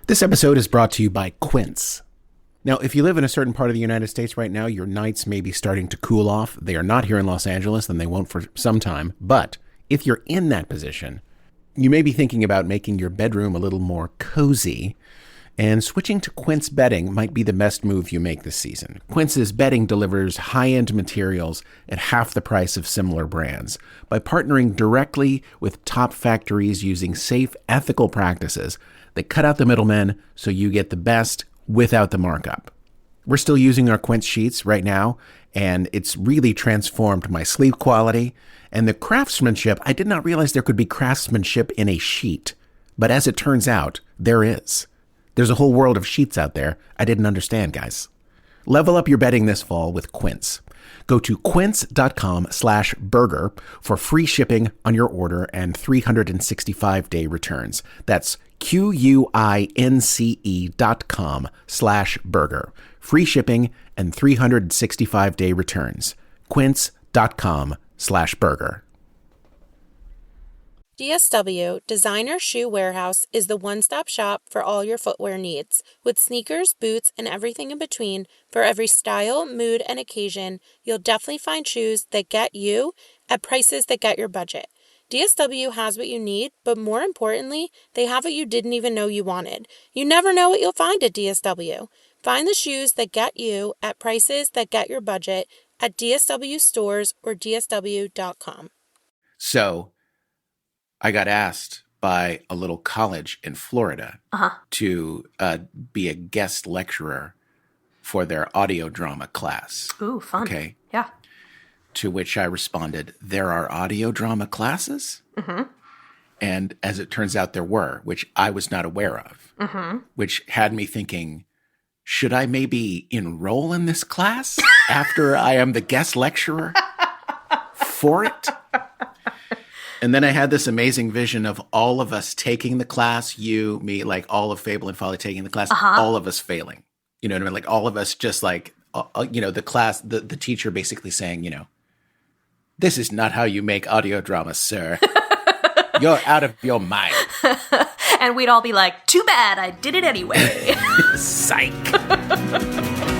This episode is brought to you by Quince. Now, if you live in a certain part of the United States right now, your nights may be starting to cool off. They are not here in Los Angeles, and they won't for some time. But if you're in that position, you may be thinking about making your bedroom a little more cozy, and switching to Quince bedding might be the best move you make this season. Quince's bedding delivers high-end materials at half the price of similar brands. By partnering directly with top factories using safe, ethical practices, they cut out the middlemen so you get the best without the markup. We're still using our Quince sheets right now, and it's really transformed my sleep quality. And the craftsmanship, I did not realize there could be craftsmanship in a sheet. But as it turns out, there is. There's a whole world of sheets out there I didn't understand, guys. Level up your bedding this fall with Quince. Go to quince.com/burger for free shipping on your order and 365-day returns. That's QUINCE.com/burger. Free shipping and 365-day returns. Quince.com/burger. DSW, Designer Shoe Warehouse, is the one-stop shop for all your footwear needs. With sneakers, boots, and everything in between, for every style, mood, and occasion, you'll definitely find shoes that get you at prices that get your budget. DSW has what you need, but more importantly, they have what you didn't even know you wanted. You never know what you'll find at DSW. Find the shoes that get you at prices that get your budget at DSW stores or DSW.com. So, I got asked by a little college in Florida to be a guest lecturer for their audio drama class. Ooh, fun. Okay. Yeah. To which I responded, there are audio drama classes? Mm-hmm. And as it turns out, there were, which I was not aware of, which had me thinking, should I maybe enroll in this class after I am the guest lecturer for it? And then I had this amazing vision of all of us taking the class, you, me, like all of Fable and Folly taking the class, all of us failing. You know what I mean? Like all of us just like, the class, the teacher basically saying, this is not how you make audio drama, sir. You're out of your mind. And we'd all be like, too bad, I did it anyway. Psych.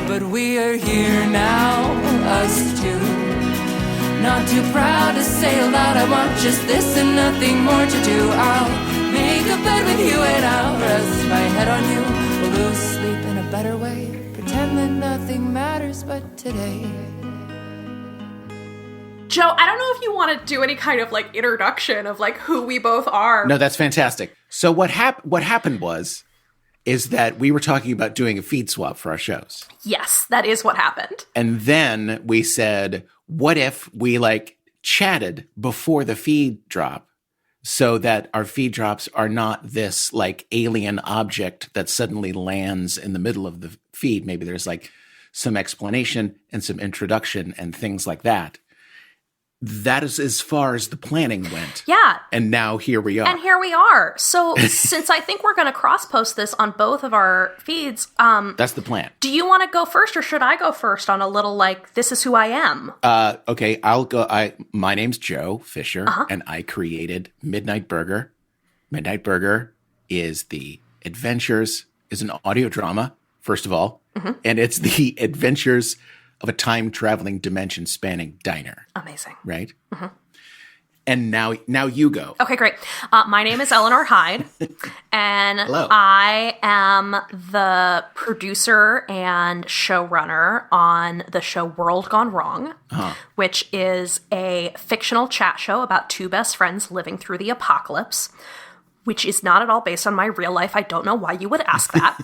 But we are here now, us two. Not too proud to say aloud, I want just this and nothing more to do. I'll make a bed with you and I'll rest my head on you. We'll lose sleep in a better way. Pretend that nothing matters but today. Joe, I don't know if you want to do any kind of like introduction of like who we both are. No, that's fantastic. So what happened is that we were talking about doing a feed swap for our shows. Yes, that is what happened. And then we said, what if we like chatted before the feed drop so that our feed drops are not this like alien object that suddenly lands in the middle of the feed. Maybe there's like some explanation and some introduction and things like that. That is as far as the planning went. Yeah. And now here we are. So since I think we're going to cross-post this on both of our feeds. That's the plan. Do you want to go first or should I go first on a little like, this is who I am? Okay, I'll go. My name's Joe Fisher, and I created Midnight Burger. Midnight Burger is an audio drama, first of all. And it's the adventures of a time-traveling, dimension-spanning diner. Amazing. Right? And now you go. Okay, great. My name is Eleanor Hyde, and Hello. I am the producer and showrunner on the show World Gone Wrong, which is a fictional chat show about two best friends living through the apocalypse, which is not at all based on my real life. I don't know why you would ask that.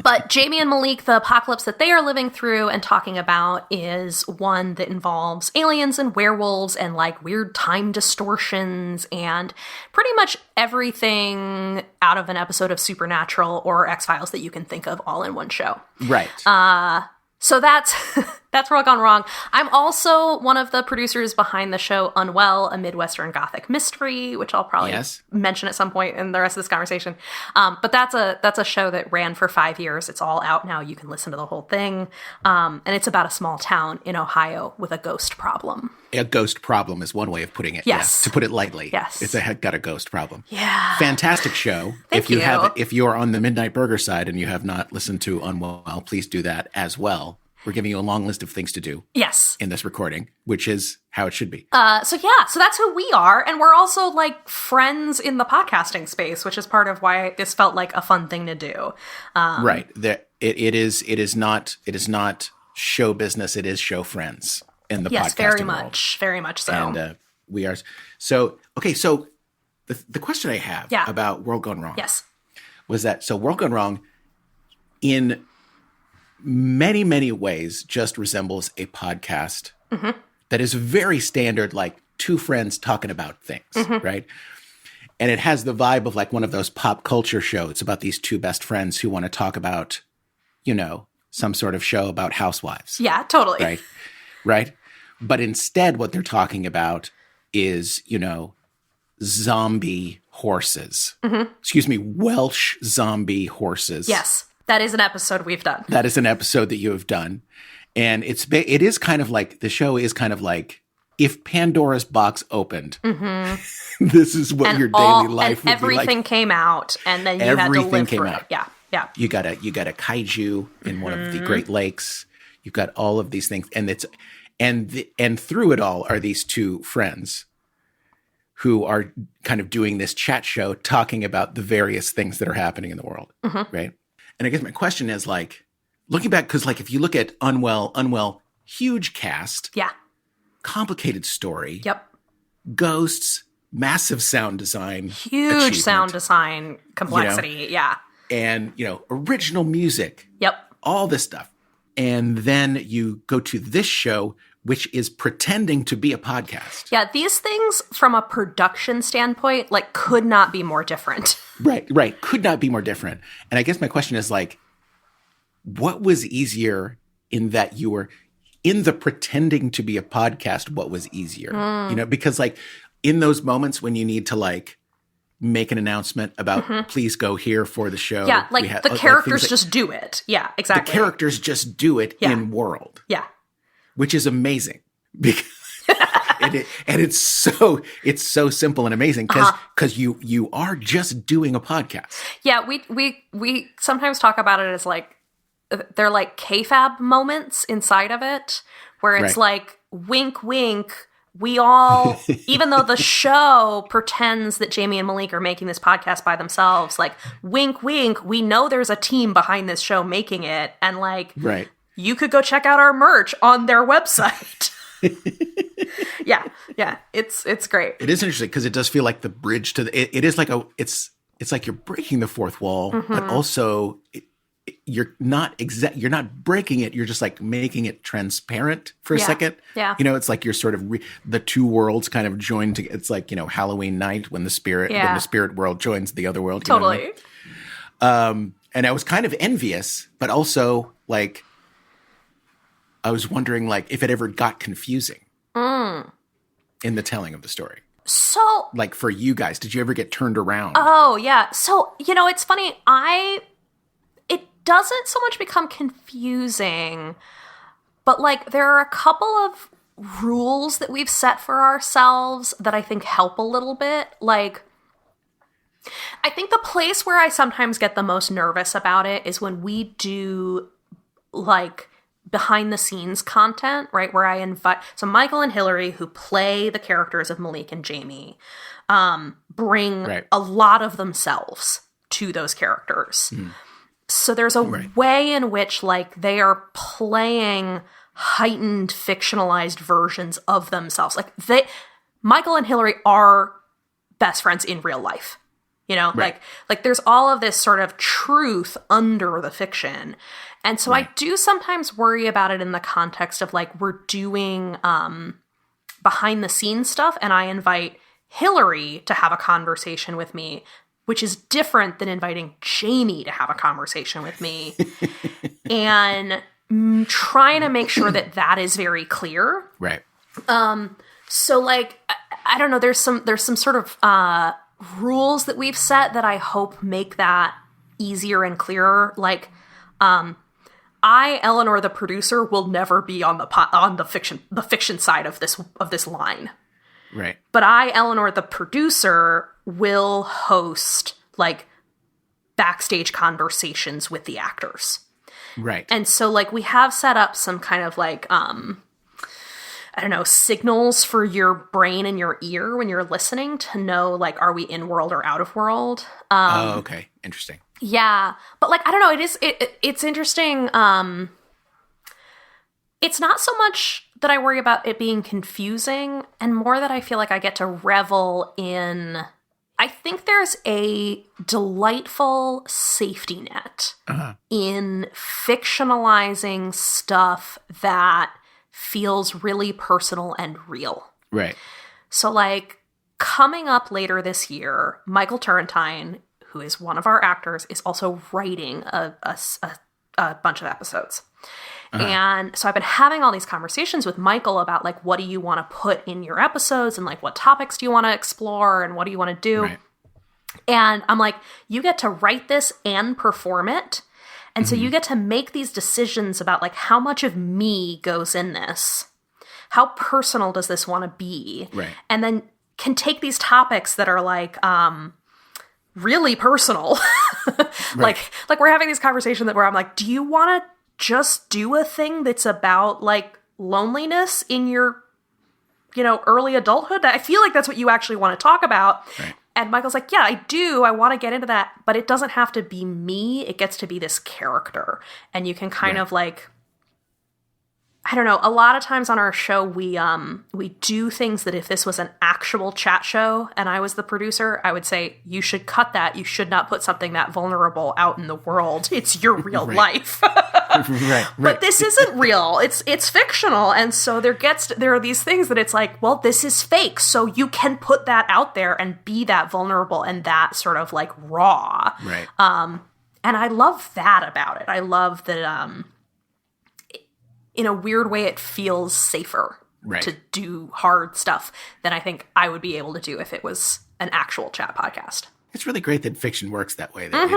But Jamie and Malik, the apocalypse that they are living through and talking about is one that involves aliens and werewolves and like weird time distortions and pretty much everything out of an episode of Supernatural or X-Files that you can think of all in one show. Right. So that's That's World Gone Wrong. I'm also one of the producers behind the show Unwell, a Midwestern Gothic mystery, which I'll probably mention at some point in the rest of this conversation. But that's a show that ran for 5 years. It's all out now. You can listen to the whole thing. And it's about a small town in Ohio with a ghost problem. A ghost problem is one way of putting it. Yes. Yeah, to put it lightly. Yes. It's got a ghost problem. Yeah. Fantastic show. Thank you. If you're on the Midnight Burger side and you have not listened to Unwell, please do that as well. We're giving you a long list of things to do. Yes. In this recording, which is how it should be. So that's who we are. And we're also like friends in the podcasting space, which is part of why this felt like a fun thing to do. Right. It is not show business. It is show friends in the podcasting world. Very much so. And we are. So, okay. So the question I have about World Gone Wrong was that, so World Gone Wrong in many, many ways just resembles a podcast that is very standard, like two friends talking about things, right? And it has the vibe of like one of those pop culture shows about these two best friends who want to talk about, some sort of show about housewives. Yeah, totally. Right. But instead what they're talking about is, zombie horses. Excuse me, Welsh zombie horses. Yes. That is an episode we've done. That is an episode that you have done. And it is kind of like, the show is kind of like, if Pandora's box opened, this is what your daily life would be like. And everything came out, and then you had to live through it. Yeah. You got a kaiju in one of the Great Lakes. You've got all of these things. And through it all are these two friends who are kind of doing this chat show talking about the various things that are happening in the world, right? And I guess my question is like, looking back, because like if you look at Unwell, huge cast, complicated story, ghosts, massive sound design, huge sound design complexity, and original music, all this stuff, and then you go to this show, which is pretending to be a podcast. Yeah, these things from a production standpoint, like, could not be more different. Right. Could not be more different. And I guess my question is like, what was easier in that you were in the pretending to be a podcast? What was easier? Because like in those moments when you need to like make an announcement about please go here for the show. Yeah, like the characters just do it. Yeah, exactly. The characters just do it in world. Yeah. Which is amazing because it's so simple and amazing because you are just doing a podcast. Yeah, we sometimes talk about it as like they're like kayfabe moments inside of it where it's like wink wink. We all, even though the show pretends that Jamie and Malik are making this podcast by themselves, like wink wink, we know there's a team behind this show making it, and like you could go check out our merch on their website. Yeah, it's great. It is interesting because it does feel like the bridge to it is like it's like you're breaking the fourth wall, but also you're not breaking it. You're just like making it transparent for a second. Yeah, it's like you're sort of the two worlds kind of joined together. It's like Halloween night when the spirit world joins the other world. Totally. And I was kind of envious, but also like. I was wondering, like, if it ever got confusing in the telling of the story. So, like, for you guys, did you ever get turned around? Oh, yeah. So, it's funny. It doesn't so much become confusing, but, like, there are a couple of rules that we've set for ourselves that I think help a little bit. Like, I think the place where I sometimes get the most nervous about it is when we do, like, behind the scenes content, right? Where I invite, so Michael and Hilary, who play the characters of Malik and Jamie, bring a lot of themselves to those characters. So there's a way in which like they are playing heightened fictionalized versions of themselves. Like Michael and Hilary are best friends in real life. Like there's all of this sort of truth under the fiction. And so I do sometimes worry about it in the context of like we're doing behind the scenes stuff and I invite Hilary to have a conversation with me, which is different than inviting Jamie to have a conversation with me. And trying to make sure that that is very clear. Right. So like, I don't know, there's some sort of rules that we've set that I hope make that easier and clearer. Like, I, Eleanor, the producer, will never be on the fiction side of this line. Right. But I, Eleanor, the producer, will host like backstage conversations with the actors. Right. And so like we have set up some kind of like I don't know, signals for your brain and your ear when you're listening to know like, are we in world or out of world? Oh, okay. Interesting. Yeah. But like, I don't know, it's interesting. It's not so much that I worry about it being confusing and more that I feel like I get to revel in. I think there's a delightful safety net in fictionalizing stuff that feels really personal and real. Right. So like coming up later this year, Michael Turrentine, who is one of our actors, is also writing a bunch of episodes. And so I've been having all these conversations with Michael about like, what do you want to put in your episodes and like, what topics do you want to explore and what do you want to do? Right. And I'm like, you get to write this and perform it. And so you get to make these decisions about like how much of me goes in this. How personal does this want to be? Right. And then can take these topics that are like really personal. Right. Like we're having this conversation where I'm like, do you want to just do a thing that's about like loneliness in your, early adulthood? I feel like that's what you actually want to talk about. Right. And Michael's like, yeah, I do. I want to get into that, but it doesn't have to be me. It gets to be this character. And you can kind of like, I don't know, a lot of times on our show, we do things that if this was an actual chat show and I was the producer, I would say, you should cut that. You should not put something that vulnerable out in the world. It's your real life. Right. But this isn't real. It's fictional. And so there are these things that it's like, well, this is fake. So you can put that out there and be that vulnerable and that sort of like raw. Right. And I love that about it. I love that, in a weird way, it feels safer to do hard stuff than I think I would be able to do if it was an actual chat podcast. It's really great that fiction works that way. That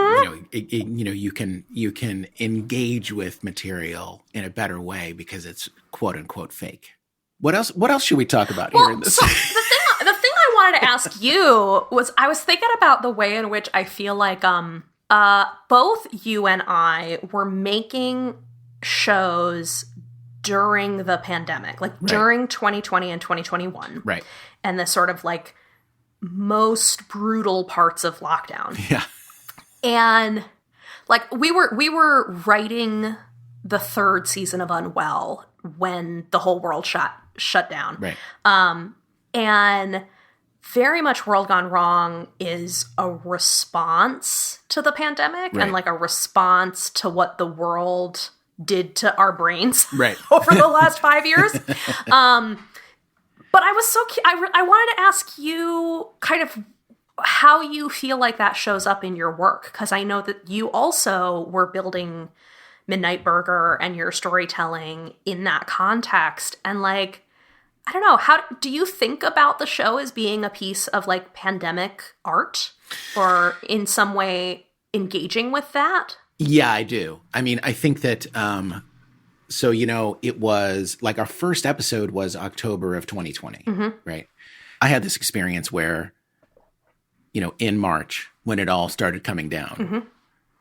you can engage with material in a better way because it's quote unquote fake. What else should we talk about here in this? So the thing I wanted to ask you was, I was thinking about the way in which I feel like both you and I were making shows during the pandemic, like during 2020 and 2021. Right. And the sort of like most brutal parts of lockdown. Yeah. And like we were writing the third season of Unwell when the whole world shut down. Right. And very much World Gone Wrong is a response to the pandemic and like a response to what the world did to our brains over the last 5 years. But I was I wanted to ask you kind of how you feel like that shows up in your work, because I know that you also were building Midnight Burger and your storytelling in that context. And like, I don't know, how do you think about the show as being a piece of like pandemic art or in some way engaging with that? Yeah, I do. I mean, I think that, it was like our first episode was October of 2020, right? I had this experience where, in March when it all started coming down,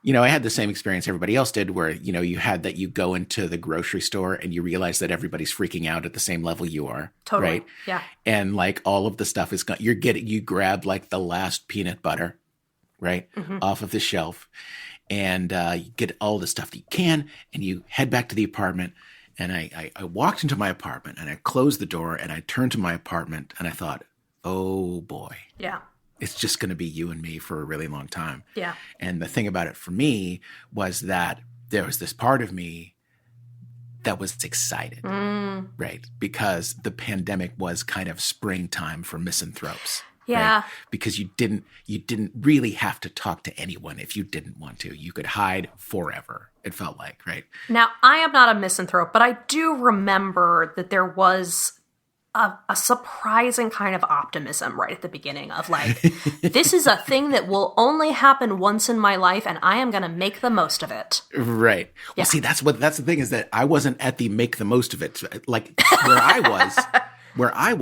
I had the same experience everybody else did where, you had that you go into the grocery store and you realize that everybody's freaking out at the same level you are. Totally. Right? Yeah. And like all of the stuff is gone. You grab like the last peanut butter, right? Off of the shelf. And you get all the stuff that you can, and you head back to the apartment. And I walked into my apartment, and I closed the door, and I turned to my apartment, and I thought, oh, boy. Yeah. It's just going to be you and me for a really long time. Yeah. And the thing about it for me was that there was this part of me that was excited, right? Because the pandemic was kind of springtime for misanthropes. Yeah. Right? Because you didn't really have to talk to anyone if you didn't want to. You could hide forever, it felt like, right? Now, I am not a misanthrope, but I do remember that there was a surprising kind of optimism right at the beginning of like, this is a thing that will only happen once in my life and I am going to make the most of it. Right. Well, Yeah. see, that's the thing is that I wasn't at the make the most of it. Like where I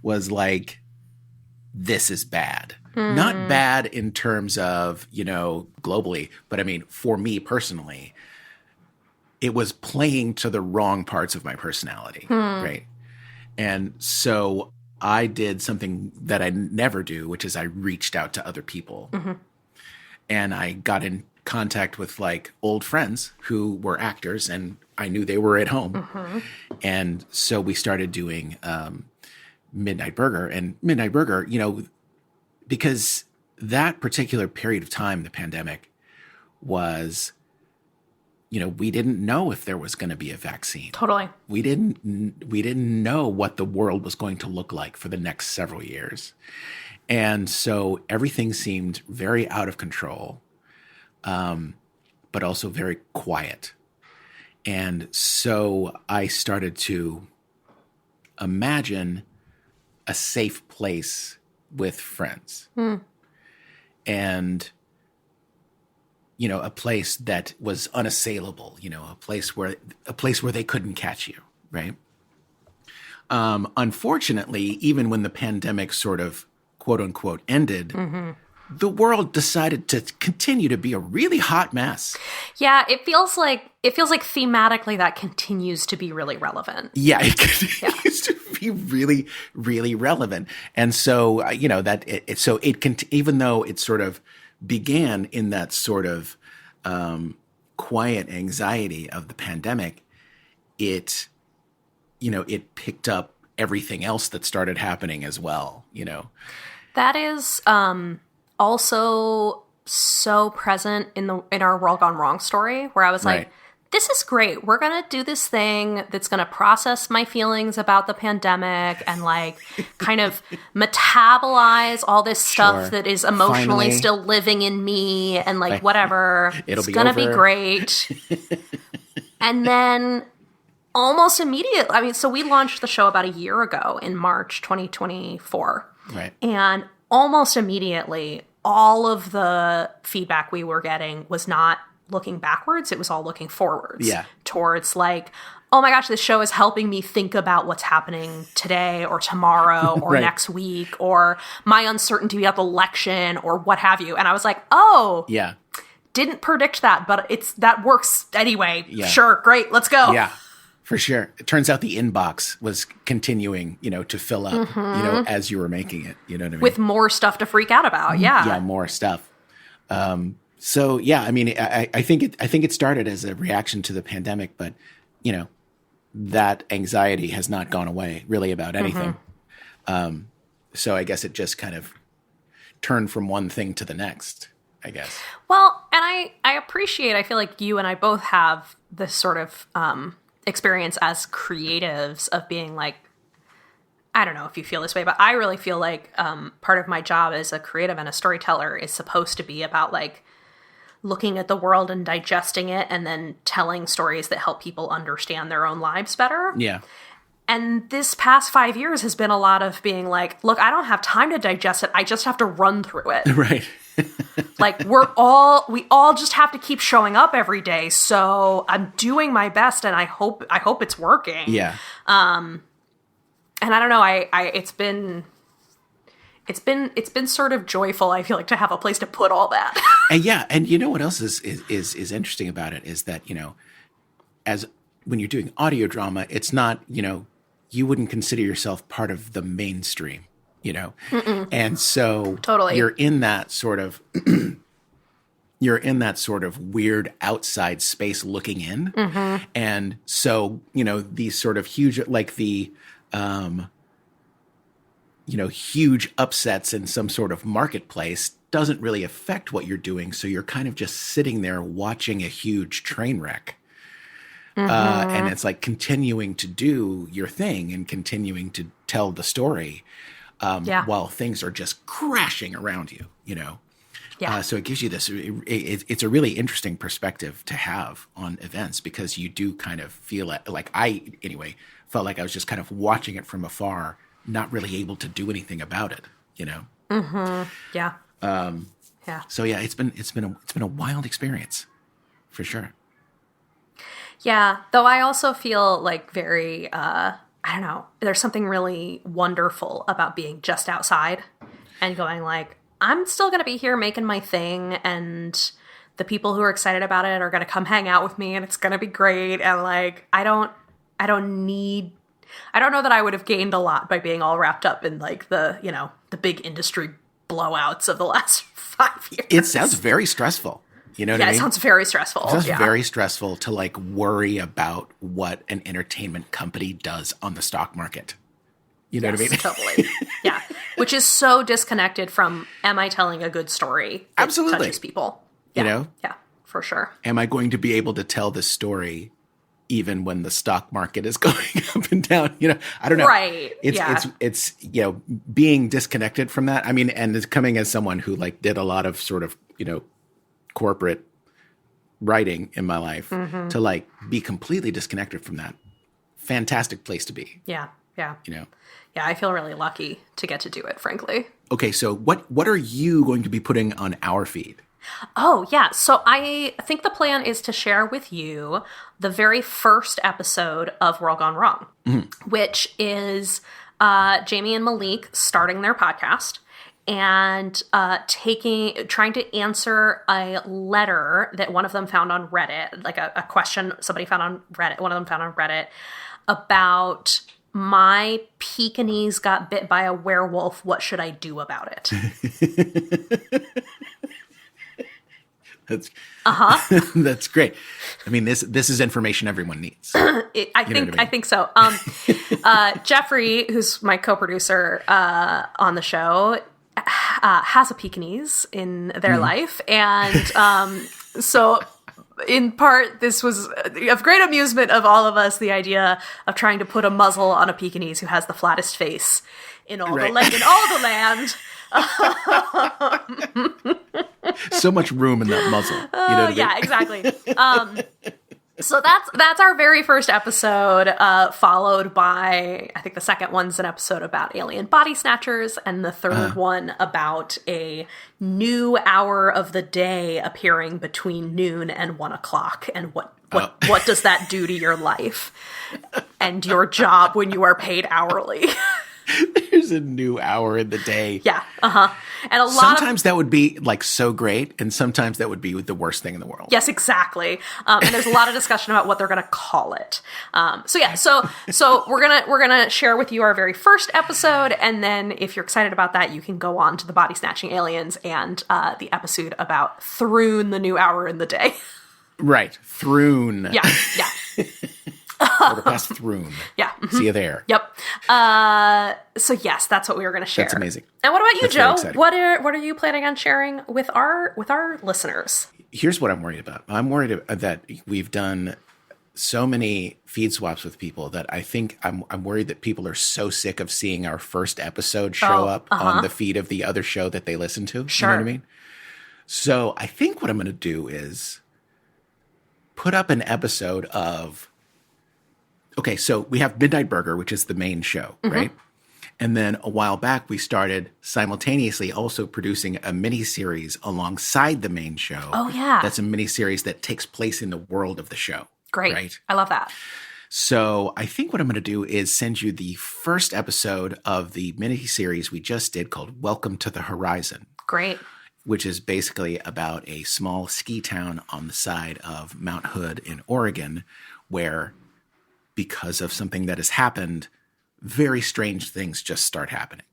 was like, this is bad. Not bad in terms of, globally, but I mean, for me personally, it was playing to the wrong parts of my personality, right? And so I did something that I never do, which is I reached out to other people. And I got in contact with like old friends who were actors and I knew they were at home. And so we started doing Midnight Burger. And Midnight Burger, because that particular period of time, the pandemic, was, we didn't know if there was going to be a vaccine. Totally. We didn't know what the world was going to look like for the next several years. And so everything seemed very out of control, but also very quiet. And so I started to imagine a safe place with friends. And a place that was unassailable, a place where they couldn't catch you, right? Unfortunately, even when the pandemic sort of quote unquote ended, the world decided to continue to be a really hot mess. Yeah, it feels like thematically that continues to be really relevant. Yeah, it continues to be really, really relevant. And so, even though it sort of began in that sort of quiet anxiety of the pandemic, it picked up everything else that started happening as well, That is also so present in our World Gone Wrong story, where I was like, Right. this is great. We're going to do this thing that's going to process my feelings about the pandemic and like kind of metabolize all this stuff Sure. that is emotionally Finally. still living in me and like whatever. It'll it's be going to be over. great. And then almost immediately, so we launched the show about a year ago in March 2024. Right. And almost immediately, all of the feedback we were getting was not looking backwards. It was all looking forwards. Yeah. Towards like, oh my gosh, this show is helping me think about what's happening today or tomorrow or Right. next week or my uncertainty about the election or what have you. And I was like, oh, Yeah. didn't predict that, but that works anyway. Yeah. Sure. Great. Let's go. Yeah, for sure. It turns out the inbox was continuing, to fill up, as you were making it. You know what I mean? With more stuff to freak out about. yeah, more stuff. So yeah, I think it started as a reaction to the pandemic, but that anxiety has not gone away really about anything. So I guess it just kind of turned from one thing to the next, I guess. Well, and I appreciate, I feel like you and I both have this sort of experience as creatives of being like, I don't know if you feel this way, but I really feel like part of my job as a creative and a storyteller is supposed to be about like looking at the world and digesting it and then telling stories that help people understand their own lives better. Yeah. And this past 5 years has been a lot of being like, look, I don't have time to digest it. I just have to run through it. Right. Like we all just have to keep showing up every day. So I'm doing my best and I hope it's working. Yeah. And I don't know, it's been sort of joyful, I feel like, to have a place to put all that. And yeah, and you know what else is interesting about it is that, as when you're doing audio drama, it's not, you wouldn't consider yourself part of the mainstream, And so Totally. you're in that sort of weird outside space looking in. And so, these sort of huge, like the huge upsets in some sort of marketplace doesn't really affect what you're doing. So you're kind of just sitting there watching a huge train wreck. And it's like continuing to do your thing and continuing to tell the story. while things are just crashing around you, you know? Yeah. So it gives you this, it's a really interesting perspective to have on events because you do kind of feel it, like I, anyway, felt like I was just kind of watching it from afar, not really able to do anything about it, you know? Mm-hmm. Yeah. Yeah. So yeah, it's been a wild experience for sure. Yeah. Though I also feel like very, I don't know, there's something really wonderful about being just outside and going like, I'm still going to be here making my thing, and the people who are excited about it are going to come hang out with me, and it's going to be great. And like, I don't know that I would have gained a lot by being all wrapped up in like the big industry blowouts of the last 5 years. It sounds very stressful. You know what I mean? Yeah, it sounds very stressful. It sounds very stressful to like worry about what an entertainment company does on the stock market. You know what I mean? Totally. Yeah. Which is so disconnected from, am I telling a good story that Absolutely. touches people? Yeah. You know? Yeah, for sure. Am I going to be able to tell this story even when the stock market is going up and down? You know, I don't know. Right. It's you know, being disconnected from that. I mean, and it's coming as someone who like did a lot of sort of, you know, corporate writing in my life to like be completely disconnected from that. Fantastic place to be. Yeah. Yeah. You know? Yeah, I feel really lucky to get to do it, frankly. Okay, so what are you going to be putting on our feed? Oh, yeah. So I think the plan is to share with you the very first episode of World Gone Wrong, which is Jamie and Malik starting their podcast and trying to answer a letter that one of them found on Reddit, like a question somebody found on Reddit, one of them found on Reddit, about my Pekingese got bit by a werewolf. What should I do about it? That's great. I mean, this is information everyone needs. I think so. Jeffrey, who's my co-producer on the show, has a Pekingese in their life, and so in part, this was of great amusement of all of us, the idea of trying to put a muzzle on a Pekingese who has the flattest face in all the land. So much room in that muzzle. You know what I mean? Yeah, exactly. So that's our very first episode, followed by, I think the second one's an episode about alien body snatchers, and the third one about a new hour of the day appearing between noon and 1 o'clock, and what does that do to your life and your job when you are paid hourly. There's a new hour in the day. Yeah. And sometimes that would be like so great, and sometimes that would be the worst thing in the world. Yes, exactly. And there's a lot of discussion about what they're going to call it. So we're gonna share with you our very first episode, and then if you're excited about that, you can go on to the body snatching aliens and the episode about Throon, the new hour in the day. Right, Throon. Yeah. Order past Throon. Yeah. See you there. Yep. So yes, that's what we were going to share. That's amazing. And what about you, That's Joe? What are you planning on sharing with our listeners? Here's what I'm worried about. I'm worried that we've done so many feed swaps with people that I think I'm worried that people are so sick of seeing our first episode show up on the feed of the other show that they listen to. Sure. You know what I mean? So I think what I'm going to do is put up an episode of. Okay, so we have Midnight Burger, which is the main show, right? And then a while back, we started simultaneously also producing a mini-series alongside the main show. Oh, yeah. That's a mini-series that takes place in the world of the show. Great. Right? I love that. So I think what I'm going to do is send you the first episode of the mini-series we just did called Welcome to the Horizon. Great. Which is basically about a small ski town on the side of Mount Hood in Oregon where, because of something that has happened, very strange things just start happening.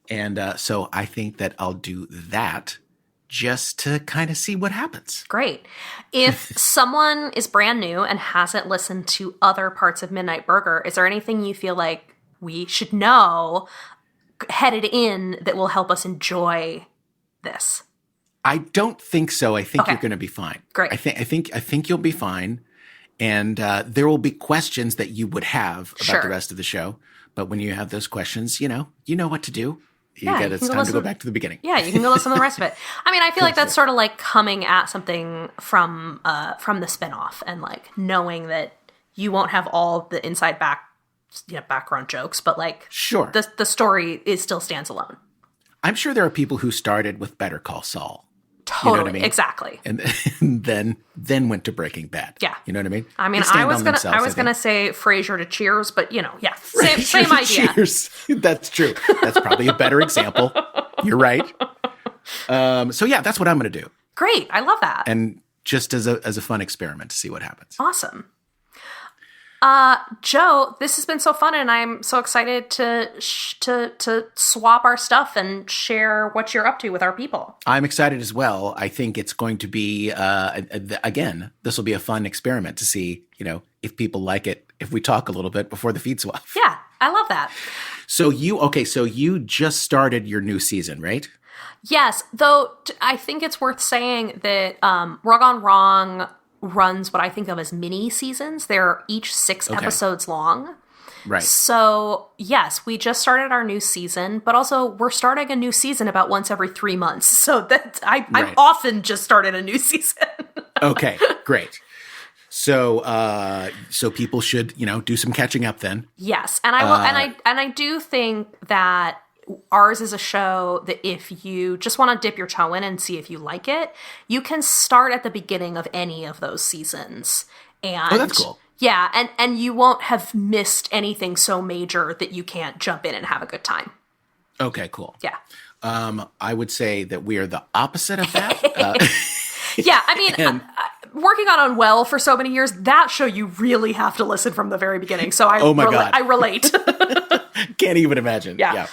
And so I think that I'll do that just to kind of see what happens. Great. If someone is brand new and hasn't listened to other parts of Midnight Burger, is there anything you feel like we should know headed in that will help us enjoy this? I don't think so. I think you're going to be fine. Great. I think you'll be fine. And there will be questions that you would have about Sure. the rest of the show. But when you have those questions, you know what to do. It's can time to go listen- back to the beginning. Yeah, you can go listen to the rest of it. I mean, I feel like that's sort of like coming at something from the spinoff and like knowing that you won't have all the inside background jokes, but like Sure. the story still stands alone. I'm sure there are people who started with Better Call Saul. Totally, You know what I mean? exactly. And then went to Breaking Bad. Yeah. You know what I mean? I mean, They stand I was on gonna themselves, think. say Frasier to Cheers, but yeah, same idea. Cheers. That's true. That's probably a better example. You're right. So yeah, that's what I'm going to do. Great, I love that. And just as a fun experiment to see what happens. Awesome. Joe, this has been so fun, and I'm so excited to swap our stuff and share what you're up to with our people. I'm excited as well. I think it's going to be, again, this will be a fun experiment to see, if people like it, if we talk a little bit before the feed swap. Yeah, I love that. So you just started your new season, right? Yes, though I think it's worth saying that Rug on Wrong runs what I think of as mini seasons. They're each 6 episodes long. Right. So, yes, we just started our new season, but also we're starting a new season about once every 3 months. So that I'm often just started a new season. Okay, great. So people should, do some catching up then. Yes, and I will, and I do think that ours is a show that if you just want to dip your toe in and see if you like it, you can start at the beginning of any of those seasons. And that's cool. Yeah, and you won't have missed anything so major that you can't jump in and have a good time. Okay, cool. Yeah. I would say that we are the opposite of that. Yeah, I mean, working on Unwell for so many years, that show you really have to listen from the very beginning. So God. I relate. Can't even imagine. Yeah.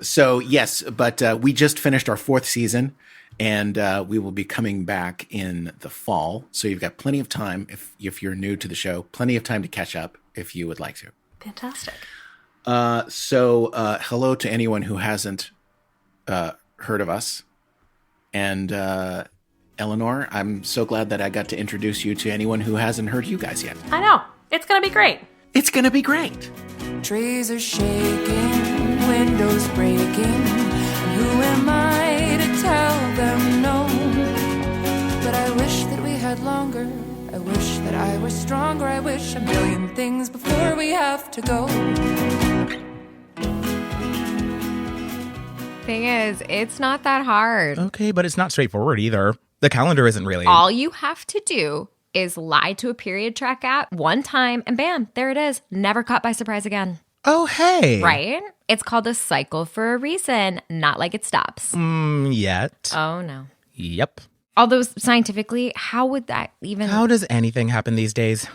So yes, but we just finished our 4th season, and we will be coming back in the fall. So you've got plenty of time if you're new to the show, plenty of time to catch up if you would like to. Fantastic. So hello to anyone who hasn't heard of us, and Eleanor, I'm so glad that I got to introduce you to anyone who hasn't heard you guys yet. I know. It's going to be great. It's gonna be great. Trees are shaking, windows breaking, and who am I to tell them no? But I wish that we had longer, I wish that I were stronger, I wish a million things before we have to go. Thing is, it's not that hard. Okay, but it's not straightforward either. The calendar isn't really. All you have to do is lie to a period track app one time, and bam, there it is. Never caught by surprise again. Oh, hey. Right? It's called a cycle for a reason, not like it stops. Yet. Oh, no. Yep. Although scientifically, how would that even... How does anything happen these days?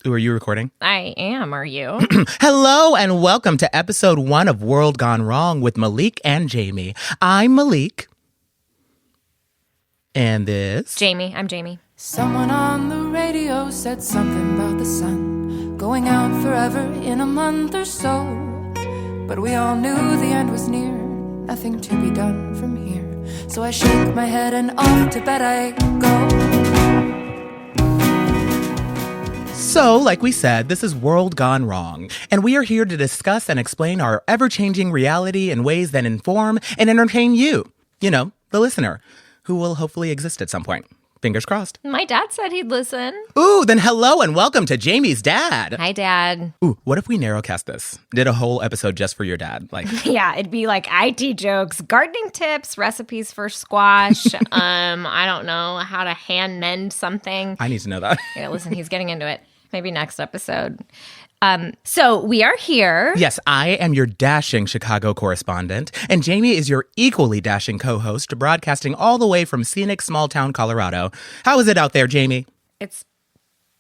Ooh, are you recording? I am, are you? Hello and welcome to episode 1 of World Gone Wrong with Malik and Jamie. I'm Malik. And this? Jamie, I'm Jamie. Someone on the radio said something about the sun going out forever in a month or so. But we all knew the end was near, nothing to be done from here. So I shake my head and off to bed I go. So, like we said, this is World Gone Wrong, and we are here to discuss and explain our ever-changing reality in ways that inform and entertain you, the listener, who will hopefully exist at some point. Fingers crossed. My dad said he'd listen. Ooh, then hello and welcome to Jamie's dad. Hi, Dad. Ooh, what if we narrowcast this? Did a whole episode just for your dad? Yeah, it'd be like IT jokes, gardening tips, recipes for squash. I don't know, how to hand mend something. I need to know that. Yeah, listen, he's getting into it. Maybe next episode. So we are here. Yes, I am your dashing Chicago correspondent, and Jamie is your equally dashing co-host, broadcasting all the way from scenic small-town Colorado. How is it out there, Jamie? It's...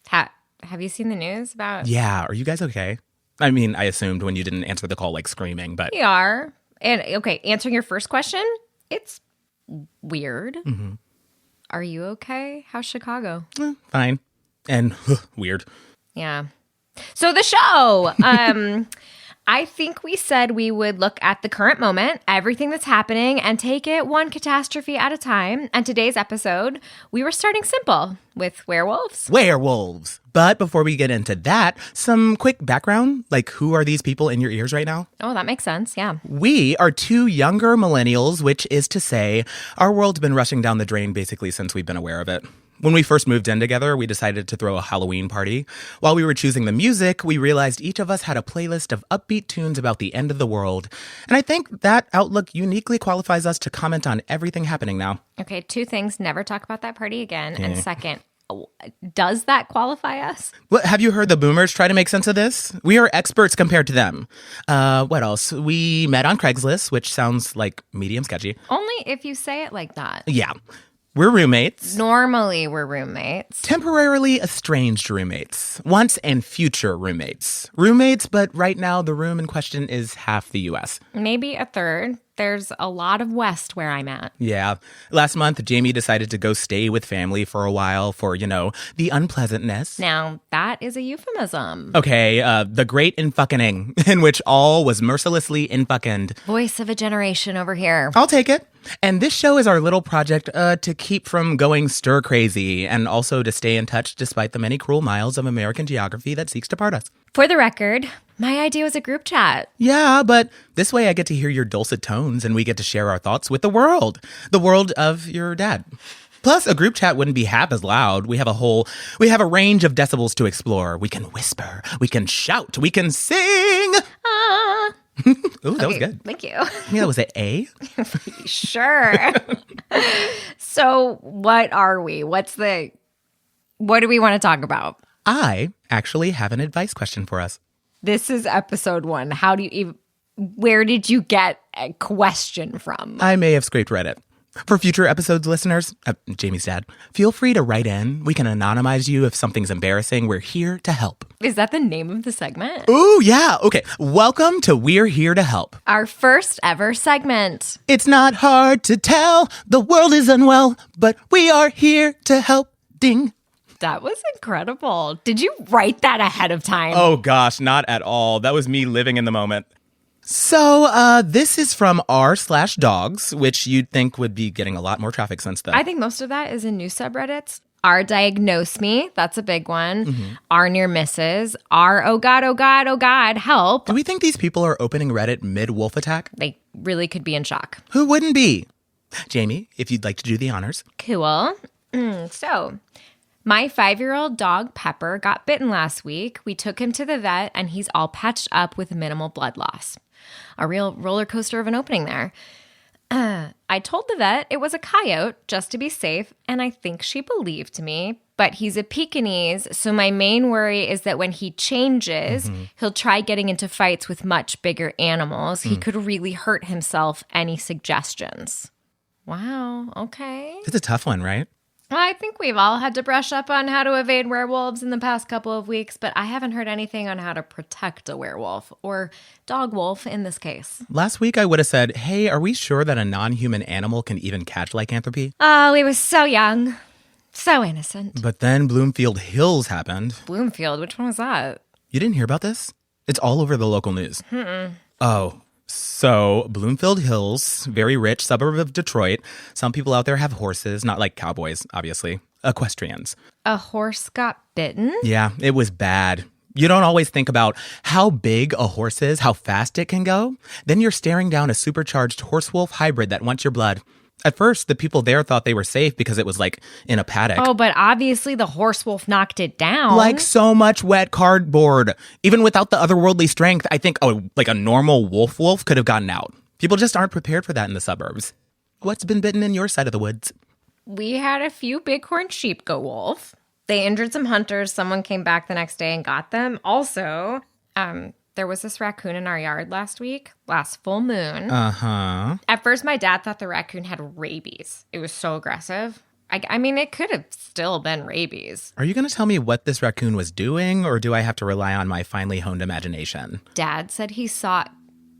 have you seen the news about... Yeah, are you guys okay? I mean, I assumed when you didn't answer the call, screaming, but... We are. And, okay, answering your first question, it's weird. Mm-hmm. Are you okay? How's Chicago? Fine. And weird. Yeah. So the show, I think we said we would look at the current moment, everything that's happening, and take it one catastrophe at a time. And today's episode, we were starting simple with werewolves. Werewolves. But before we get into that, some quick background. Like, who are these people in your ears right now? Oh, that makes sense. Yeah. We are two younger millennials, which is to say, our world's been rushing down the drain basically since we've been aware of it. When we first moved in together, we decided to throw a Halloween party. While we were choosing the music, we realized each of us had a playlist of upbeat tunes about the end of the world. And I think that outlook uniquely qualifies us to comment on everything happening now. Okay, two things. Never talk about that party again. And second, does that qualify us? What, have you heard the boomers try to make sense of this? We are experts compared to them. What else? We met on Craigslist, which sounds like medium sketchy. Only if you say it like that. Yeah. We're roommates. Normally, we're roommates. Temporarily estranged roommates. Once and future roommates. Roommates, but right now the room in question is half the U.S. Maybe a third. There's a lot of West where I'm at. Yeah. Last month, Jamie decided to go stay with family for a while for, the unpleasantness. Now, that is a euphemism. Okay, the great infucking, in which all was mercilessly infuckened. Voice of a generation over here. I'll take it. And this show is our little project to keep from going stir crazy and also to stay in touch despite the many cruel miles of American geography that seeks to part us. For the record, my idea was a group chat. Yeah, but this way I get to hear your dulcet tones and we get to share our thoughts with the world of your dad. Plus, a group chat wouldn't be half as loud. We have a range of decibels to explore. We can whisper, we can shout, we can sing. Ooh, that was good. Thank you. Yeah, was it A? Sure. So what are we? What do we want to talk about? I actually have an advice question for us. This is episode 1. Where did you get a question from? I may have scraped Reddit. For future episodes, listeners, Jamie's dad, feel free to write in. We can anonymize you if something's embarrassing. We're here to help. Is that the name of the segment? Ooh, yeah. Okay. Welcome to We're Here to Help. Our first ever segment. It's not hard to tell. The world is unwell, but we are here to help. Ding. That was incredible. Did you write that ahead of time? Oh, gosh, not at all. That was me living in the moment. So, this is from r/dogs, which you'd think would be getting a lot more traffic since then. I think most of that is in news subreddits. R diagnose me, that's a big one. Mm-hmm. R near misses. R oh god, help. Do we think these people are opening Reddit mid-wolf attack? They really could be in shock. Who wouldn't be? Jamie, if you'd like to do the honors. Cool. So, my 5-year-old dog, Pepper, got bitten last week. We took him to the vet, and he's all patched up with minimal blood loss. A real roller coaster of an opening there. I told the vet it was a coyote, just to be safe, and I think she believed me. But he's a Pekingese, so my main worry is that when he changes, he'll try getting into fights with much bigger animals. He could really hurt himself. Any suggestions? Wow, okay. It's a tough one, right? Well, I think we've all had to brush up on how to evade werewolves in the past couple of weeks, but I haven't heard anything on how to protect a werewolf, or dog wolf in this case. Last week I would have said, hey, are we sure that a non-human animal can even catch lycanthropy? Oh, we were so young. So innocent. But then Bloomfield Hills happened. Bloomfield? Which one was that? You didn't hear about this? It's all over the local news. Oh, so Bloomfield Hills, very rich suburb of Detroit. Some people out there have horses, not like cowboys, obviously. Equestrians. A horse got bitten? Yeah, it was bad. You don't always think about how big a horse is, how fast it can go. Then you're staring down a supercharged horse-wolf hybrid that wants your blood. At first, the people there thought they were safe because it was like in a paddock. Oh, but obviously the horse wolf knocked it down. Like so much wet cardboard. Even without the otherworldly strength, I think a normal wolf could have gotten out. People just aren't prepared for that in the suburbs. What's been bitten in your side of the woods? We had a few bighorn sheep go wolf. They injured some hunters. Someone came back the next day and got them. Also, there was this raccoon in our yard last full moon. Uh-huh. At first, my dad thought the raccoon had rabies. It was so aggressive. I mean, it could have still been rabies. Are you going to tell me what this raccoon was doing, or do I have to rely on my finely honed imagination? Dad said he saw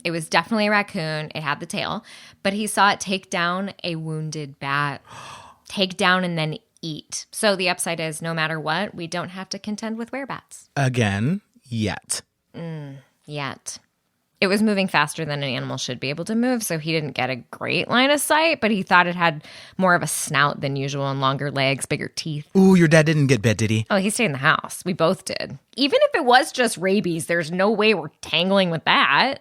it was definitely a raccoon. It had the tail, but he saw it take down a wounded bat. Take down and then eat. So the upside is, no matter what, we don't have to contend with werebats. Again, yet. Yet. It was moving faster than an animal should be able to move, so he didn't get a great line of sight, but he thought it had more of a snout than usual and longer legs, bigger teeth. Ooh, your dad didn't get bit, did he? Oh, he stayed in the house. We both did. Even if it was just rabies, there's no way we're tangling with that.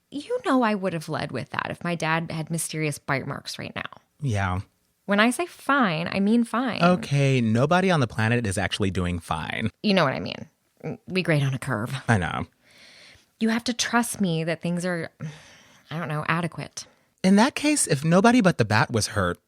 You know I would have led with that if my dad had mysterious bite marks right now. Yeah. When I say fine, I mean fine. Okay, nobody on the planet is actually doing fine. You know what I mean. We grade on a curve. I know. You have to trust me that things are, I don't know, adequate. In that case, if nobody but the bat was hurt,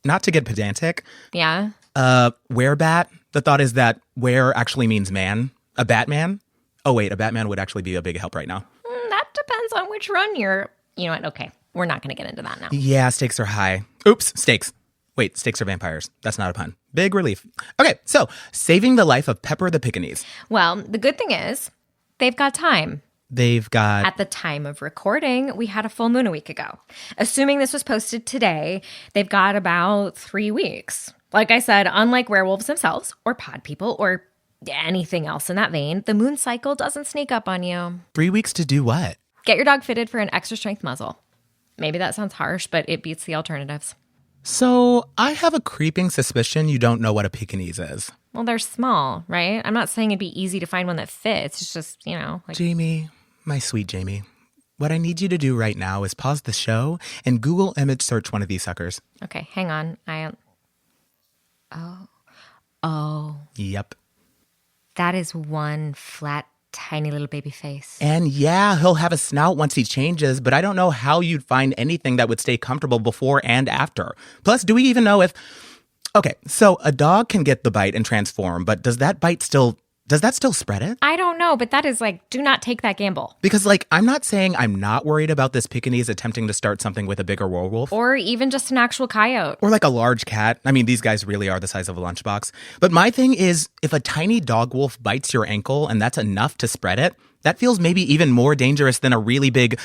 not to get pedantic. Yeah? Werebat. The thought is that were actually means man. A Batman. Oh, wait, a Batman would actually be a big help right now. That depends on which run you're... You know what? Okay, we're not going to get into that now. Yeah, stakes are high. Oops, stakes. Wait, stakes are vampires. That's not a pun. Big relief. Okay, so saving the life of Pepper the Pekingese. Well, the good thing is they've got time. They've got... At the time of recording, we had a full moon a week ago. Assuming this was posted today, they've got about 3 weeks. Like I said, unlike werewolves themselves, or pod people, or anything else in that vein, the moon cycle doesn't sneak up on you. 3 weeks to do what? Get your dog fitted for an extra strength muzzle. Maybe that sounds harsh, but it beats the alternatives. So I have a creeping suspicion you don't know what a Pekingese is. Well, they're small, right? I'm not saying it'd be easy to find one that fits. It's just, like... Jamie, my sweet Jamie, what I need you to do right now is pause the show and Google image search one of these suckers. Okay, hang on. Oh. Yep. That is one flat, tiny little baby face. And yeah, he'll have a snout once he changes, but I don't know how you'd find anything that would stay comfortable before and after. Plus, do we even know if... Okay, so a dog can get the bite and transform, but does that still spread it? I don't know, but that is do not take that gamble. Because I'm not saying I'm not worried about this Pekingese attempting to start something with a bigger werewolf. Or even just an actual coyote. Or a large cat. I mean, these guys really are the size of a lunchbox. But my thing is, if a tiny dog wolf bites your ankle and that's enough to spread it, that feels maybe even more dangerous than a really big,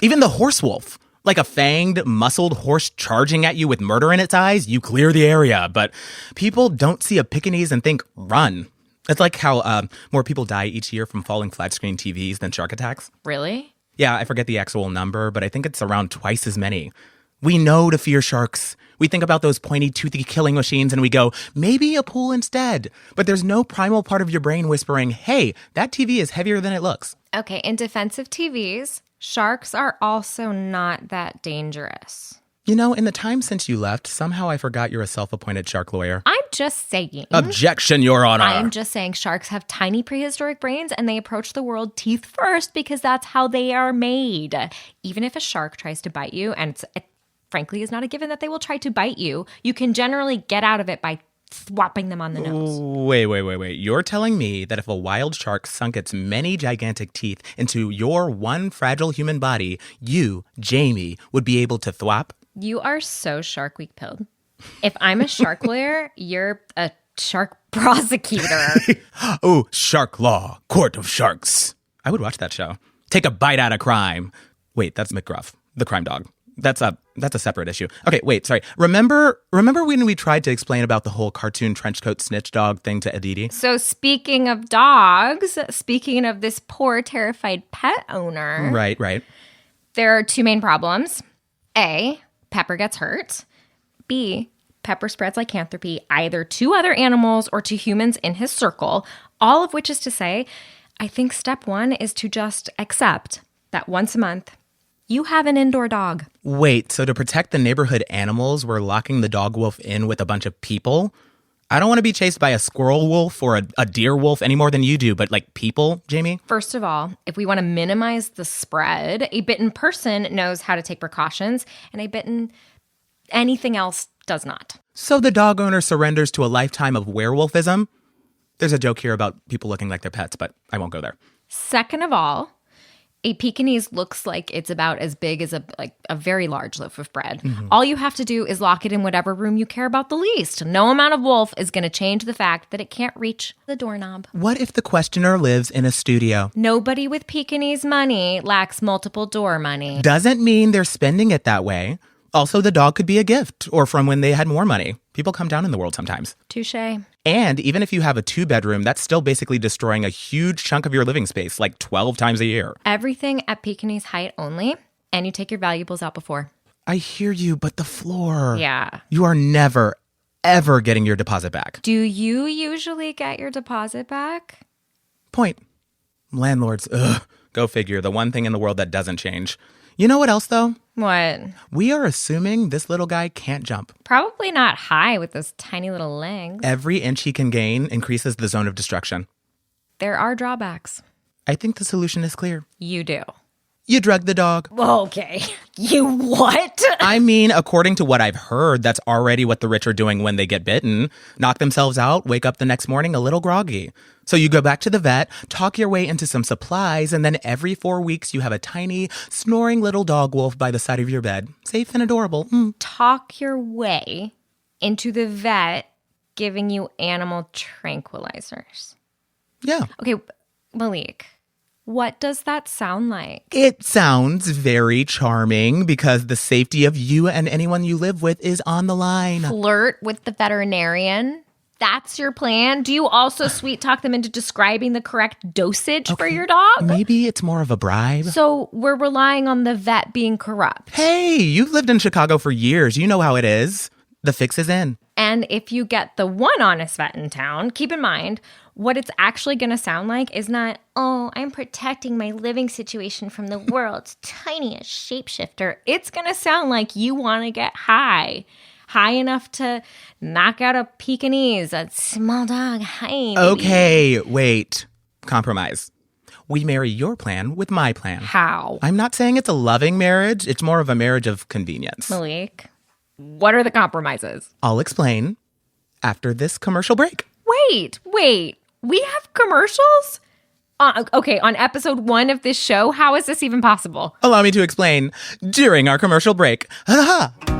even the horse wolf. Like a fanged, muscled horse charging at you with murder in its eyes, you clear the area. But people don't see a Pekingese and think, run. It's like how more people die each year from falling flat-screen TVs than shark attacks. Really? Yeah, I forget the actual number, but I think it's around twice as many. We know to fear sharks. We think about those pointy, toothy killing machines and we go, maybe a pool instead. But there's no primal part of your brain whispering, hey, that TV is heavier than it looks. Okay, in defense of TVs, sharks are also not that dangerous. In the time since you left, somehow I forgot you're a self-appointed shark lawyer. I'm just saying. Objection, Your Honor. I'm just saying sharks have tiny prehistoric brains and they approach the world teeth first because that's how they are made. Even if a shark tries to bite you, and it frankly is not a given that they will try to bite you, you can generally get out of it by thwopping them on the nose. Wait. You're telling me that if a wild shark sunk its many gigantic teeth into your one fragile human body, you, Jamie, would be able to thwop? You are so Shark Week pilled. If I'm a shark lawyer, you're a shark prosecutor. Oh, Shark Law, Court of Sharks. I would watch that show. Take a bite out of crime. Wait, that's McGruff, the crime dog. That's a separate issue. Okay, wait, sorry. Remember when we tried to explain about the whole cartoon trenchcoat snitch dog thing to Aditi? So speaking of dogs, speaking of this poor terrified pet owner. Right. There are two main problems. A, Pepper gets hurt. B, Pepper spreads lycanthropy either to other animals or to humans in his circle, all of which is to say, I think step one is to just accept that once a month, you have an indoor dog. Wait, so to protect the neighborhood animals, we're locking the dog wolf in with a bunch of people? I don't want to be chased by a squirrel wolf or a deer wolf any more than you do, but people, Jamie? First of all, if we want to minimize the spread, a bitten person knows how to take precautions, and a bitten anything else does not. So the dog owner surrenders to a lifetime of werewolfism? There's a joke here about people looking like their pets, but I won't go there. Second of all, a Pekingese looks like it's about as big as a very large loaf of bread. Mm-hmm. All you have to do is lock it in whatever room you care about the least. No amount of wolf is going to change the fact that it can't reach the doorknob. What if the questioner lives in a studio? Nobody with Pekingese money lacks multiple door money. Doesn't mean they're spending it that way. Also, the dog could be a gift or from when they had more money. People come down in the world sometimes. Touché. And even if you have a 2-bedroom, that's still basically destroying a huge chunk of your living space, like 12 times a year. Everything at Pekingese height only, and you take your valuables out before. I hear you, but the floor. Yeah. You are never, ever getting your deposit back. Do you usually get your deposit back? Point. Landlords, ugh. Go figure, the one thing in the world that doesn't change. You know what else, though? What? We are assuming this little guy can't jump. Probably not high with those tiny little legs. Every inch he can gain increases the zone of destruction. There are drawbacks. I think the solution is clear. You do. You drug the dog. Okay. You what? I mean, according to what I've heard, that's already what the rich are doing when they get bitten. Knock themselves out, wake up the next morning a little groggy. So you go back to the vet, talk your way into some supplies, and then every 4 weeks you have a tiny, snoring little dog wolf by the side of your bed. Safe and adorable. Talk your way into the vet giving you animal tranquilizers. Yeah. Okay, Malik, what does that sound like? It sounds very charming because the safety of you and anyone you live with is on the line. Flirt with the veterinarian? That's your plan? Do you also sweet talk them into describing the correct dosage for your dog? Maybe it's more of a bribe. So we're relying on the vet being corrupt. Hey, you've lived in Chicago for years. You know how it is. The fix is in. And if you get the one honest vet in town, keep in mind, what it's actually going to sound like is not, oh, I'm protecting my living situation from the world's tiniest shapeshifter. It's going to sound like you want to get high enough to knock out a Pekingese, a small dog. Hyde. Okay, wait. Compromise. We marry your plan with my plan. How? I'm not saying it's a loving marriage. It's more of a marriage of convenience. Malik, what are the compromises? I'll explain after this commercial break. Wait. We have commercials? Okay, on episode 1 of this show, how is this even possible? Allow me to explain during our commercial break. Ha ha!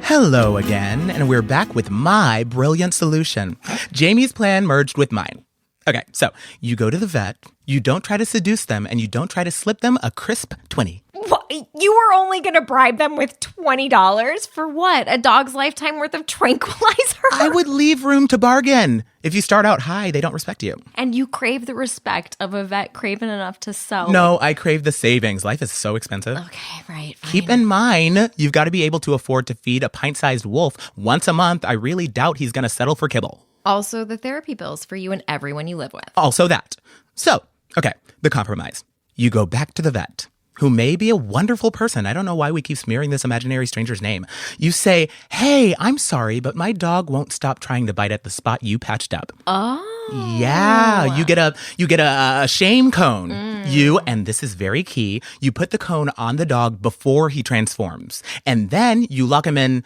Hello again, and we're back with my brilliant solution. Jamie's plan merged with mine. Okay, so you go to the vet, you don't try to seduce them, and you don't try to slip them a crisp 20. What? You were only going to bribe them with $20? For what? A dog's lifetime worth of tranquilizer? I would leave room to bargain. If you start out high, they don't respect you. And you crave the respect of a vet craven enough to sell. No, I crave the savings. Life is so expensive. Okay, right. Fine. Keep in mind, you've got to be able to afford to feed a pint-sized wolf once a month. I really doubt he's going to settle for kibble. Also, the therapy bills for you and everyone you live with. Also that. So, okay, the compromise. You go back to the vet, who may be a wonderful person. I don't know why we keep smearing this imaginary stranger's name. You say, hey, I'm sorry, but my dog won't stop trying to bite at the spot you patched up. Oh. Yeah, you get a shame cone. And this is very key, you put the cone on the dog before he transforms. And then you lock him in.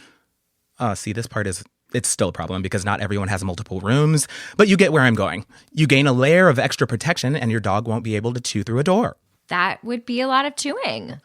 See, this part it's still a problem because not everyone has multiple rooms, but you get where I'm going. You gain a layer of extra protection and your dog won't be able to chew through a door. That would be a lot of chewing.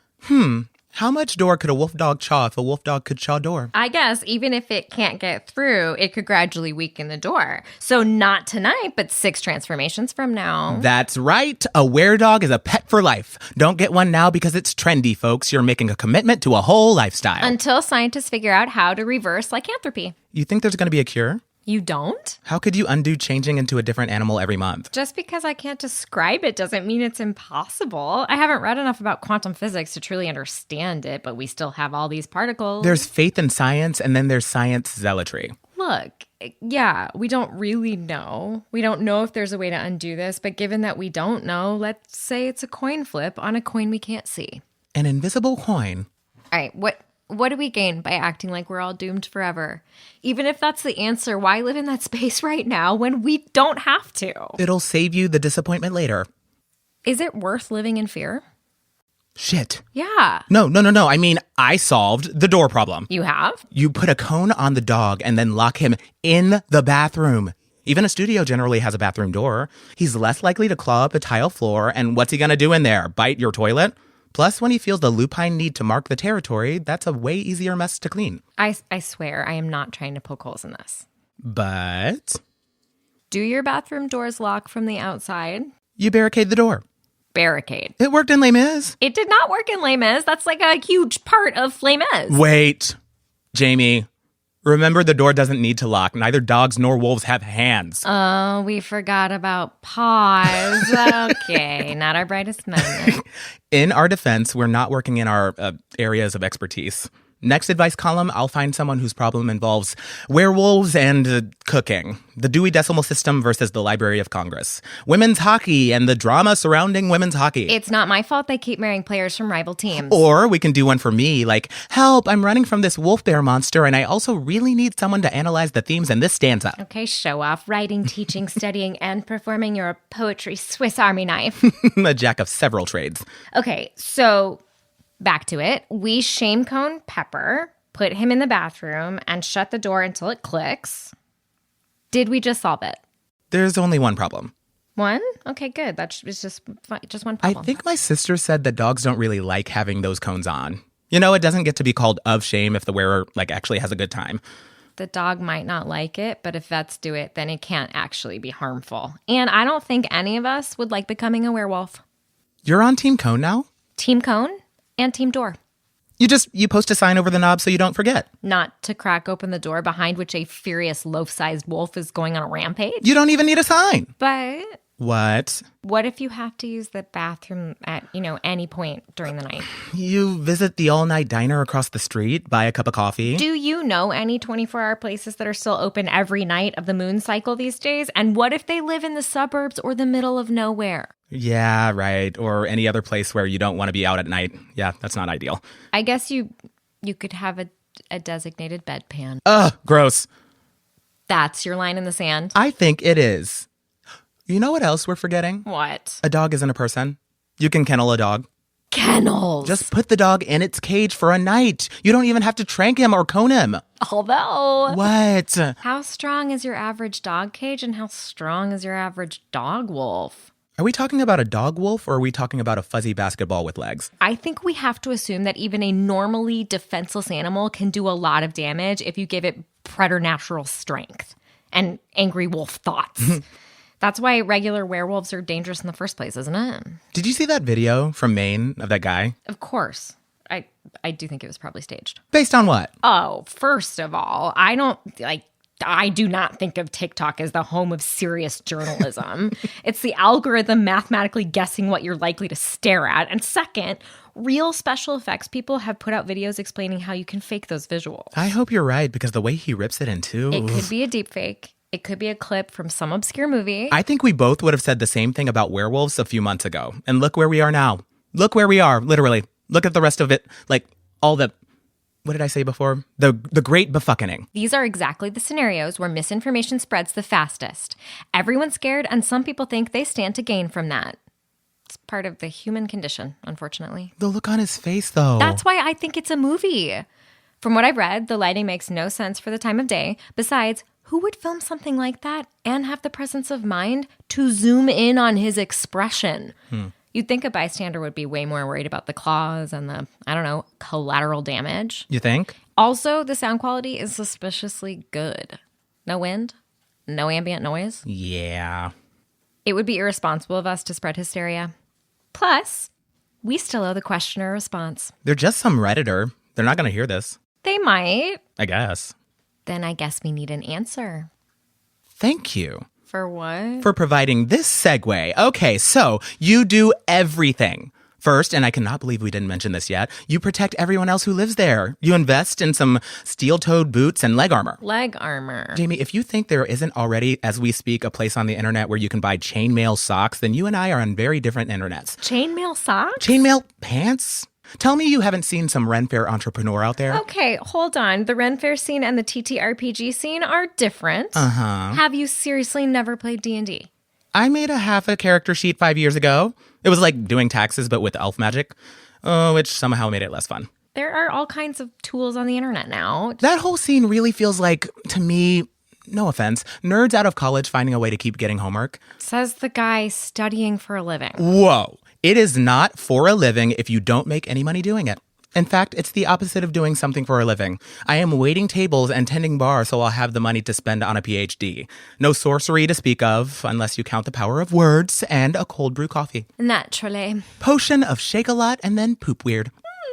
How much door could a wolf dog chaw if a wolf dog could chaw door? I guess even if it can't get through, it could gradually weaken the door. So not tonight, but 6 transformations from now. That's right. A were-dog is a pet for life. Don't get one now because it's trendy, folks. You're making a commitment to a whole lifestyle. Until scientists figure out how to reverse lycanthropy. You think there's going to be a cure? You don't? How could you undo changing into a different animal every month? Just because I can't describe it doesn't mean it's impossible. I haven't read enough about quantum physics to truly understand it, but we still have all these particles. There's faith in science, and then there's science zealotry. Look, yeah, we don't really know. We don't know if there's a way to undo this, but given that we don't know, let's say it's a coin flip on a coin we can't see. An invisible coin. All right, what do we gain by acting like we're all doomed forever? Even if that's the answer, why live in that space right now when we don't have to? It'll save you the disappointment later. Is it worth living in fear? Shit. Yeah. No. I mean, I solved the door problem. You have? You put a cone on the dog and then lock him in the bathroom. Even a studio generally has a bathroom door. He's less likely to claw up a tile floor, and what's he gonna do in there? Bite your toilet? Plus, when he feels the lupine need to mark the territory, that's a way easier mess to clean. I swear, I am not trying to poke holes in this. But Do your bathroom doors lock from the outside? you barricade the door. Barricade. It worked in Les Mis. It did not work in Les Mis. That's like a huge part of Les Mis. Wait, Jamie. Remember, the door doesn't need to lock. Neither dogs nor wolves have hands. Oh, we forgot about paws. Okay, not our brightest moment. In our defense, we're not working in our areas of expertise. Next advice column, I'll find someone whose problem involves werewolves and cooking. The Dewey Decimal System versus the Library of Congress. Women's hockey and the drama surrounding women's hockey. It's not my fault they keep marrying players from rival teams. Or we can do one for me, like, help, I'm running from this wolf bear monster and I also really need someone to analyze the themes in this stanza. Okay, show off. Writing, teaching, studying, and performing your poetry Swiss Army knife. A jack of several trades. Okay, so back to it. We shame cone Pepper, put him in the bathroom, and shut the door until it clicks. Did we just solve it? There's only one problem. One? Okay, good. That's just one I problem. think my sister said that dogs don't really like having those cones on. You know, it doesn't get to be called of shame if the wearer, actually has a good time. The dog might not like it, but if vets do it, then it can't actually be harmful. And I don't think any of us would like becoming a werewolf. You're on Team Cone now? Team cone and team door. You post a sign over the knob so you don't forget. Not to crack open the door behind which a furious loaf-sized wolf is going on a rampage. You don't even need a sign. But What? what if you have to use the bathroom at, any point during the night? You visit the all-night diner across the street, buy a cup of coffee. Do you know any 24-hour places that are still open every night of the moon cycle these days? And what if they live in the suburbs or the middle of nowhere? Yeah, right. Or any other place where you don't want to be out at night. Yeah, that's not ideal. I guess you could have a designated bedpan. Ugh, gross. That's your line in the sand? I think it is. You know what else we're forgetting? What? A dog isn't a person. You can kennel a dog. Kennels. Just put the dog in its cage for a night. You don't even have to trank him or cone him. Although... What? How strong is your average dog cage and how strong is your average dog wolf? Are we talking about a dog wolf or are we talking about a fuzzy basketball with legs? I think we have to assume that even a normally defenseless animal can do a lot of damage if you give it preternatural strength and angry wolf thoughts. That's why regular werewolves are dangerous in the first place, isn't it? Did you see that video from Maine of that guy? Of course. I do think it was probably staged. Based on what? Oh, first of all, I do not think of TikTok as the home of serious journalism. It's the algorithm mathematically guessing what you're likely to stare at. And second, real special effects people have put out videos explaining how you can fake those visuals. I hope you're right, because the way he rips it in two... It could be a deep fake. It could be a clip from some obscure movie. I think we both would have said the same thing about werewolves a few months ago. And look where we are now. Look where we are, literally. Look at the rest of it. All the... What did I say before? The great befuckening. These are exactly the scenarios where misinformation spreads the fastest. Everyone's scared, and some people think they stand to gain from that. It's part of the human condition, unfortunately. The look on his face, though. That's why I think it's a movie. From what I've read, the lighting makes no sense for the time of day. Besides, who would film something like that and have the presence of mind to zoom in on his expression? You'd think a bystander would be way more worried about the claws and the, collateral damage. You think? Also, the sound quality is suspiciously good. No wind, no ambient noise. Yeah. It would be irresponsible of us to spread hysteria. Plus, we still owe the questioner a response. They're just some Redditor. They're not going to hear this. They might. I guess. Then I guess we need an answer. Thank you. For what? For providing this segue. Okay, so you do everything. First, and I cannot believe we didn't mention this yet, you protect everyone else who lives there. You invest in some steel-toed boots and leg armor. Leg armor. Jamie, if you think there isn't already, as we speak, a place on the internet where you can buy chainmail socks, then you and I are on very different internets. Chainmail socks? Chainmail pants? Tell me you haven't seen some Ren Fair entrepreneur out there. Okay, hold on. The Ren Fair scene and the TTRPG scene are different. Uh-huh. Have you seriously never played D&D? I made half a character sheet 5 years ago. It was like doing taxes, but with elf magic, which somehow made it less fun. There are all kinds of tools on the internet now. That whole scene really feels like, to me, no offense, nerds out of college finding a way to keep getting homework. Says the guy studying for a living. Whoa. It is not for a living if you don't make any money doing it. In fact, it's the opposite of doing something for a living. I am waiting tables and tending bar so I'll have the money to spend on a PhD. No sorcery to speak of, unless you count the power of words and a cold brew coffee. Naturally. Potion of shake a lot and then poop weird.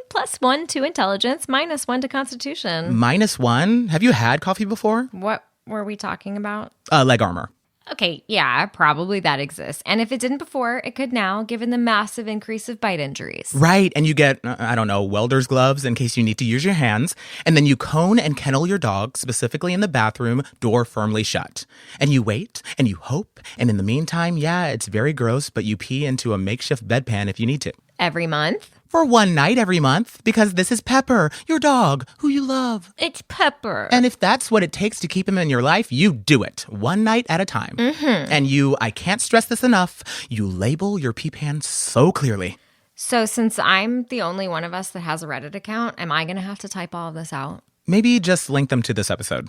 +1 to intelligence, -1 to constitution. -1? Have you had coffee before? What were we talking about? Leg armor. Okay, yeah, probably that exists. And if it didn't before, it could now, given the massive increase of bite injuries. Right, and you get, welder's gloves in case you need to use your hands. And then you cone and kennel your dog, specifically in the bathroom, door firmly shut. And you wait, and you hope, and in the meantime, yeah, it's very gross, but you pee into a makeshift bedpan if you need to. Every month? For one night every month, because this is Pepper, your dog, who you love. It's Pepper. And if that's what it takes to keep him in your life, you do it, one night at a time. Mm-hmm. And I can't stress this enough, you label your pee pan so clearly. So since I'm the only one of us that has a Reddit account, am I going to have to type all of this out? Maybe just link them to this episode.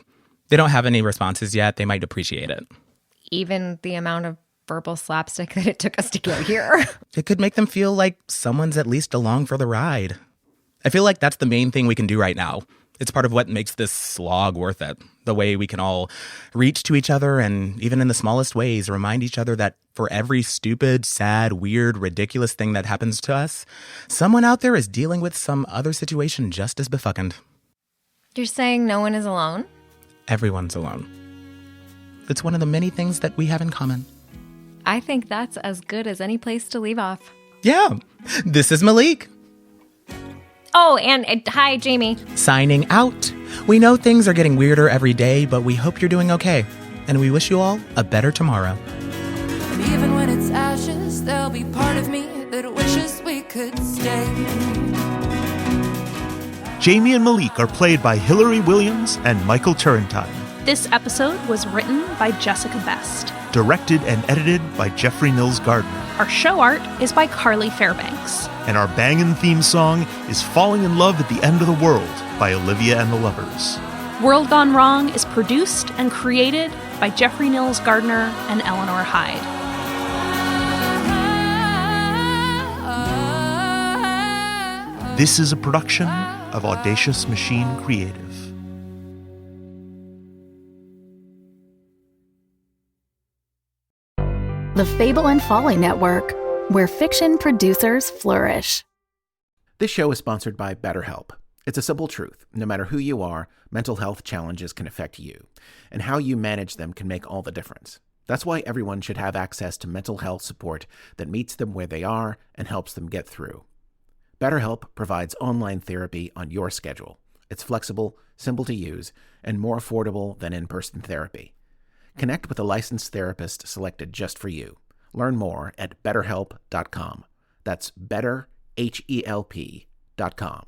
They don't have any responses yet. They might appreciate it. Even the amount of verbal slapstick that it took us to get here. It could make them feel like someone's at least along for the ride. I feel like that's the main thing we can do right now. It's part of what makes this slog worth it. The way we can all reach to each other and, even in the smallest ways, remind each other that for every stupid, sad, weird, ridiculous thing that happens to us, someone out there is dealing with some other situation just as befucked. You're saying no one is alone? Everyone's alone. It's one of the many things that we have in common. I think that's as good as any place to leave off. Yeah. This is Malik. Oh, and hi, Jamie. Signing out. We know things are getting weirder every day, but we hope you're doing okay. And we wish you all a better tomorrow. And even when it's ashes, there'll be part of me that wishes we could stay. Jamie and Malik are played by Hilary Williams and Michael Turrentine. This episode was written by Jessica Best. Directed and edited by Jeffrey Nils Gardner. Our show art is by Carly Fairbanks. And our bangin' theme song is Falling in Love at the End of the World by Olivia and the Lovers. World Gone Wrong is produced and created by Jeffrey Nils Gardner and Eleanor Hyde. This is a production of Audacious Machine Creative. The Fable and Folly Network, where fiction producers flourish. This show is sponsored by BetterHelp. It's a simple truth. No matter who you are, mental health challenges can affect you, and how you manage them can make all the difference. That's why everyone should have access to mental health support that meets them where they are and helps them get through. BetterHelp provides online therapy on your schedule. It's flexible, simple to use, and more affordable than in-person therapy. Connect with a licensed therapist selected just for you. Learn more at betterhelp.com. That's betterhelp.com.